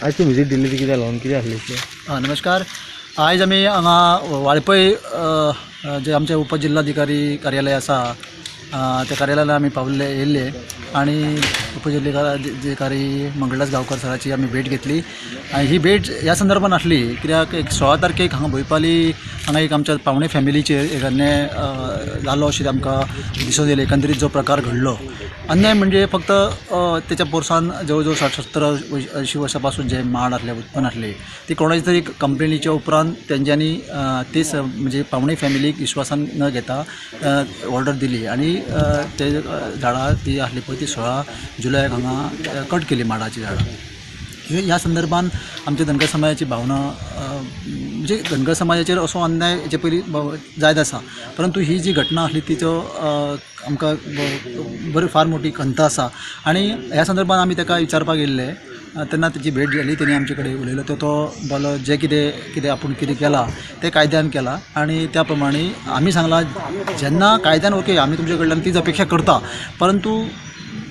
आज तू विजीट दिल्ली ती कित्याक लागून कितें आसली नमस्कार. आज आमी हांगा वाळपय जे आमचे उपजिल्हाधिकारी कार्यालय आसा त्या कार्यालयाला आमी पावले येयल्ले आणि उपजिल्हाधिकारी मंगळदास गांवकर सराची आमी भेट घेतली. आणि ही भेट ह्या संदर्भान आसली कित्याक एक 16 तारखेक हांगा बोयपाली हांगा एक आमच्या पावणे फॅमिलीचेर एक अन्याय जालो अशें आमकां दिसून येयलें. एकंदरीत जो प्रकार घडलो अन्याय म्हणजे फक्त त्याच्या पोरसान जवळ जवळ 60-70 वर्सां पासून जे माड आसले उत्पन्न आसले ती कोणाच्या तरी कंप्लेनीच्या उपरांत तेंच्यांनी तेच म्हणजे पावणे फॅमिलीक विश्वासान न घेता ऑर्डर दिली आणि ते झाडां ती आसली पळय ती 16 जुलयाक हांगा कट केली माडाची झाडां. ह्या संदर्भान आमच्या धनगर समाजाची भावना म्हणजे धनगर समाजाचेर असो अन्याय हेचे पयलीं जायत आसा, परंतु ही जी घटना आसली तिचो आमकां बरी फार मोठी खंत आसा. आणि ह्या संदर्भान आमी ताका विचारपाक येयल्ले तेन्ना तेजी भेट जाली. तेणी आमचे कडेन उलयलो तो बोलो जे कितें आपूण कितें केलां तें कायद्यान केलां आणि त्या प्रमाणे आमी सांगलां जेन्ना कायद्यान ओके आमी तुमचे कडल्यान तीच अपेक्षा करता, परंतु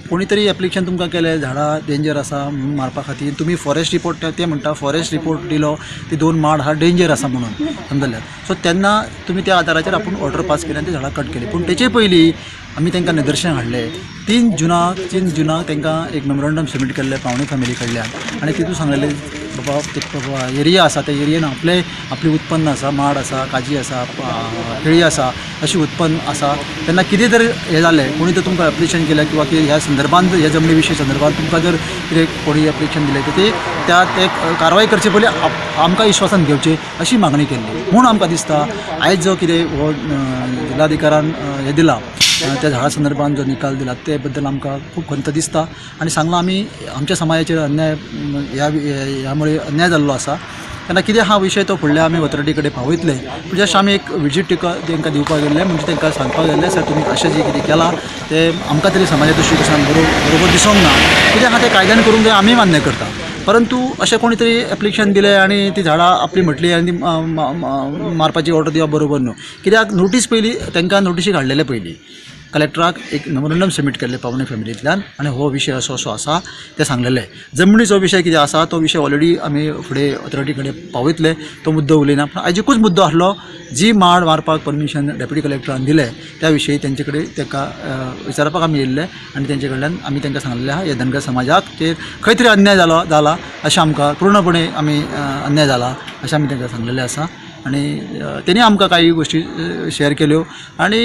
कोणी तरी एप्लिकेशन तुमकां केलें झाडां डेंजर आसा म्हणून मारपा खातीर तुमी फॉरेस्ट रिपोर्ट ते म्हणटा फॉरेस्ट रिपोर्ट दिलो ती 2 माड हा डेंजर आसा म्हणून समजलें. सो तेन्ना तुमी त्या आदाराचेर आपूण ऑर्डर पास केली आनी ती झाडां कट केली. पूण तेचे पयलीं आमी तांकां निदर्शन हाडलें. 3 जुनाक तांकां एक मेमोरंडम सबमीट केल्लें पावणे फॅमिली कडल्यान आणि तितून सांगलेलें बाबा एरिया आसा त्या एरियेन आपली उत्पन्न आसा, माड आसा, काजी आसा, केळी आसा अशी उत्पन्न आसा. तेन्ना कितें जर हें जालें कोणी जर तुमकां एप्लिकेशन केलें किंवा कितें ह्या संदर्भांत ह्या जमनी विशयी संदर्भांत तुमकां जर कितें कोणी एप्लिकेशन दिलें तर ते कारवाय करचे पयलीं आमकां विश्वासान घेवचें अशी मागणी केल्ली. म्हूण आमकां दिसता आयज जो कितें हो जिल्हाधिकाऱ्यान हें दिलां त्या झाडा संदर्भात जो निकाल दिला ते बद्दल आमकां खूब खंत दिसता. आणि सांगलां आमी आमच्या समाजाचेर अन्याय ह्यामुळे अन्याय जाल्लो आसा तेन्ना कितें हा विशय तो फुडल्या आमी ऑथॉरिटी कडेन पावयतले. जस्ट आमी एक विजीट तांकां दिवपाक गेल्ले म्हणजे तांकां सांगपाक गेल्ले सर तुमी अशें जे कितें केलां तें आमकां तरी समाजा दृश्टीकोनान बरोबर दिसोंक ना. कित्याक हा तें कायद्यान करूंक जाय आमी मान्य करता, परंतु अशें कोणी तरी एप्लिकेशन दिलें आणि ती झाडां आपली म्हटली आनी ती मारपाची ऑर्डर दिवप बरोबर न्हू. कित्याक नोटीस पयलीं तांकां नोटीसी काडलेले पयलीं कलेक्टराक एक मेमोरंडम सबमीट केल्लें पावणे फॅमिलींतल्यान आणि हो विशय असो आसा ते सांगलेले. जमनीचो विशय कितें आसा तो विशय ऑलरेडी आमी फुडें ऑथॉरिटी कडेन पावयतले. तो मुद्दो उलयना, पूण आयज मुद्दो आसलो जी माड मारपाक परमिशन डेप्युटी कलेक्टरान दिलें त्या विशयी तेंचे कडेन ताका विचारपाक आमी येयल्ले आणि तेंचे कडल्यान आमी तांकां सांगलेलें आहा ह्या धनगर समाजाक ते खंय तरी अन्याय जाला अशें आमकां पूर्णपणे आमी अन्याय जाला अशें आमी तांकां सांगलेलें आसा. आणि तेणी आमकां काही गोष्टी शेअर केल्यो आणि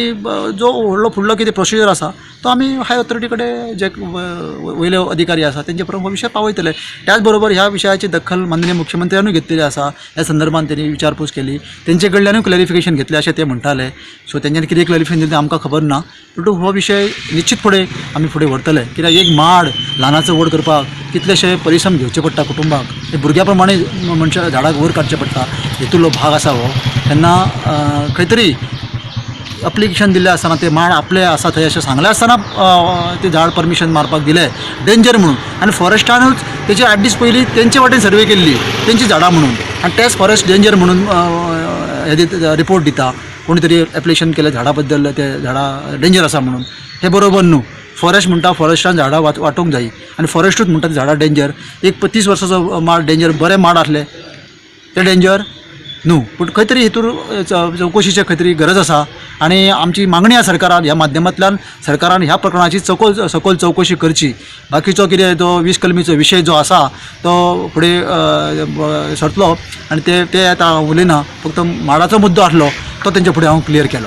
जो व्हडलो फुडलो कितें प्रोसिजर आसा तो आमी हाय ऑथॉरिटी कडेन जे वयले अधिकारी आसा तेंचे पर्यंत हो विशय पावयतले. त्याच बरोबर ह्या विशयाची दखल माननीय मुख्यमंत्र्यानूय घेतलेली आसा. ह्या संदर्भात त्यांनी विचारपूस केली, तेंचे कडल्यानूय क्लॅरिफिकेशन घेतलें अशें ते म्हणटाले. सो तेंच्यांनी कितें क्लॅरिफिकेशन दिलें तें आमकां खबर ना, पूण हो विशय निश्चित फुडें आमी फुडें व्हरतले. कित्याक एक माड ल्हानाचो व्हड करपाक कितलेशे परिश्रम घेवचे पडटा कुटुंबाक. हे भुरग्या प्रमाणे मनशा झाडाक वयर काडचें पडटा हेतूलो भाग आसा हो. तेन्ना खंय तरी एप्लिकेशन दिल्लें आसतना ते माड आपले आसा थंय अशें सांगलें आसतना ते झाड परमिशन मारपाक दिलें डेंजर म्हणून आनी फॉरेस्टानूच तेचे 8 दीस पयलीं तेंचे वाटेन सर्वे केल्ली तेंची झाडां म्हणून आनी तेच फॉरेस्ट डेंजर म्हणून हे रिपोर्ट दिता. कोणी तरी एप्लिकेशन केलें झाडा बद्दल ते झाडां डेंजर आसा म्हणून हे बरोबर न्हू. फॉरेस्ट म्हणटा फॉरेस्टान झाडां वाटोवंक जायी आनी फॉरेस्टूच म्हणटा झाडां डेंजर. एक 30 वर्साचो माड डेंजर बरे माड आसले ते डेंजर न्हू. पूण खंय तरी हेतूर चवकशीची खंय तरी गरज आसा आणि आमची मागणी आसा सरकारान ह्या माध्यमांतल्यान सरकारान ह्या प्रकरणाची सखोल चवकशी करची. बाकीचो कितें तो 20 कलमीचो विशय जो आसा तो फुडें सरतलो आणि ते आतां उलयना, फक्त माडाचो मुद्दो आसलो तो तेंचे फुडें हांव क्लियर केलो.